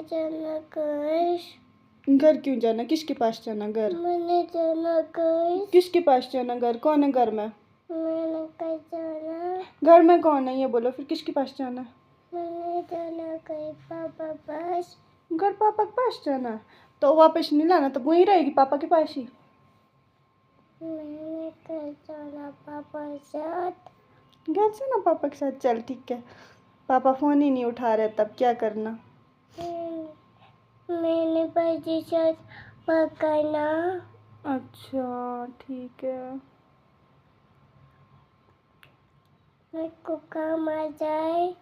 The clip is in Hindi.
जाना घर। घर क्यों जाना? किसके पास जाना? घर मैंने जाना घर। किसके पास जाना? घर कौन है घर में? मैंने कहीं जाना। घर में कौन है ये बोलो, फिर किसके पास जाना? मैंने जाना कहीं पापा पास। घर पापा के पास जाना, तो वापस नहीं लाना, तो वहीं रहेगी पापा के पास ही। मैंने कहीं जाना पापा के साथ। घर से ना पापा के साथ, चल ठीक है। पापा फ़ोन ही नहीं उठा रहे, तब क्या करना? मैंने पाजी साथ पकाना। अच्छा ठीक है। मेरे को काम आ जाए।